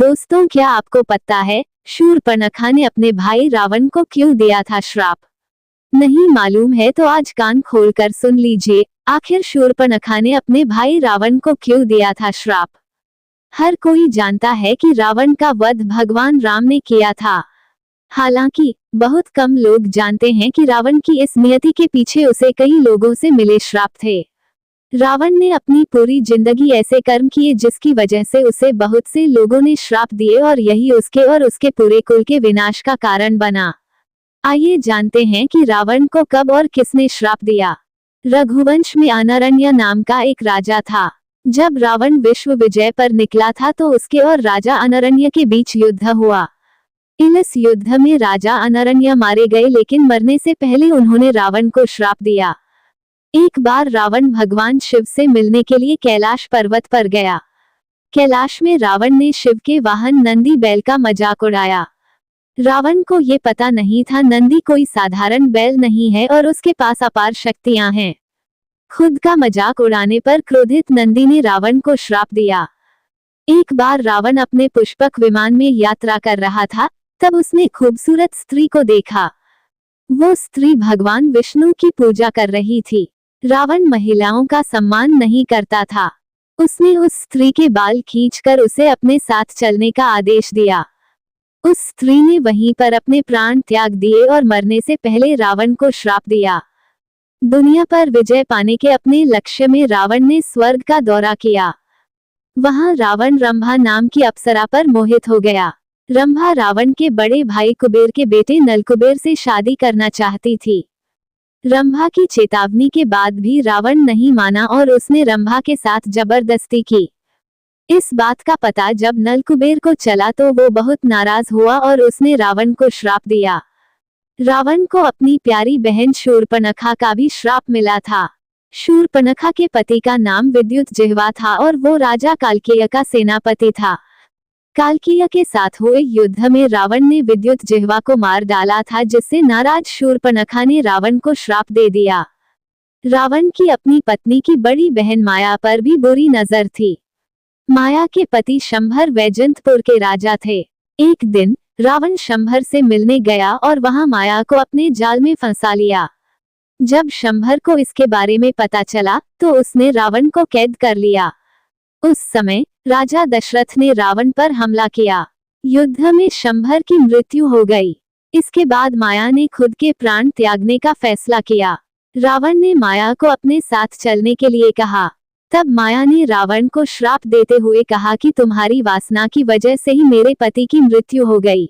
दोस्तों, क्या आपको पता है शूर्पणखा ने अपने भाई रावण को क्यों दिया था श्राप? नहीं मालूम है तो आज कान खोलकर सुन लीजिए, आखिर शूर्पणखा ने अपने भाई रावण को क्यों दिया था श्राप। हर कोई जानता है कि रावण का वध भगवान राम ने किया था। हालांकि बहुत कम लोग जानते हैं कि रावण की इस नियति के पीछे उसे कई लोगों से मिले श्राप थे। रावण ने अपनी पूरी जिंदगी ऐसे कर्म किए जिसकी वजह से उसे बहुत से लोगों ने श्राप दिए और यही उसके और उसके पूरे कुल के विनाश का कारण बना। आइए जानते हैं कि रावण को कब और किसने श्राप दिया। रघुवंश में अनरण्य नाम का एक राजा था। जब रावण विश्व विजय पर निकला था तो उसके और राजा अनरण्य के बीच युद्ध हुआ। इस युद्ध में राजा अनरण्य मारे गए, लेकिन मरने से पहले उन्होंने रावण को श्राप दिया। एक बार रावण भगवान शिव से मिलने के लिए कैलाश पर्वत पर गया। कैलाश में रावण ने शिव के वाहन नंदी बैल का मजाक उड़ाया। रावण को ये पता नहीं था नंदी कोई साधारण बैल नहीं है और उसके पास अपार शक्तियां हैं। खुद का मजाक उड़ाने पर क्रोधित नंदी ने रावण को श्राप दिया। एक बार रावण अपने पुष्पक विमान में यात्रा कर रहा था, तब उसने खूबसूरत स्त्री को देखा। वो स्त्री भगवान विष्णु की पूजा कर रही थी। रावण महिलाओं का सम्मान नहीं करता था। उसने उस स्त्री के बाल खींचकर उसे अपने साथ चलने का आदेश दिया। उस स्त्री ने वहीं पर अपने प्राण त्याग दिए और मरने से पहले रावण को श्राप दिया। दुनिया पर विजय पाने के अपने लक्ष्य में रावण ने स्वर्ग का दौरा किया। वहां रावण रंभा नाम की अप्सरा पर मोहित हो गया। रंभा रावण के बड़े भाई कुबेर के बेटे नलकुबेर से शादी करना चाहती थी। रंभा की चेतावनी के बाद भी रावण नहीं माना और उसने रंभा के साथ जबरदस्ती की। इस बात का पता जब नलकुबेर को चला तो वो बहुत नाराज हुआ और उसने रावण को श्राप दिया। रावण को अपनी प्यारी बहन शूर्पणखा का भी श्राप मिला था। शूर्पणखा के पति का नाम विद्युत जिह्वा था और वो राजा कालकेय का सेनापति था। कालकेय के साथ हुए युद्ध में रावण ने विद्युत जिह्वा को मार डाला था, जिससे नाराज शूर्पणखा ने रावण को श्राप दे दिया। रावण की अपनी पत्नी की बड़ी बहन माया पर भी बुरी नजर थी। माया के पति शंभर वैजंतपुर के राजा थे। एक दिन रावण शंभर से मिलने गया और वहां माया को अपने जाल में फंसा लिया। जब शंभर को इसके बारे में पता चला तो उसने रावण को कैद कर लिया। उस समय राजा दशरथ ने रावण पर हमला किया। युद्ध में शंभर की मृत्यु हो गई। इसके बाद माया ने खुद के प्राण त्यागने का फैसला किया। रावण ने माया को अपने साथ चलने के लिए कहा। तब माया ने रावण को श्राप देते हुए कहा कि तुम्हारी वासना की वजह से ही मेरे पति की मृत्यु हो गई।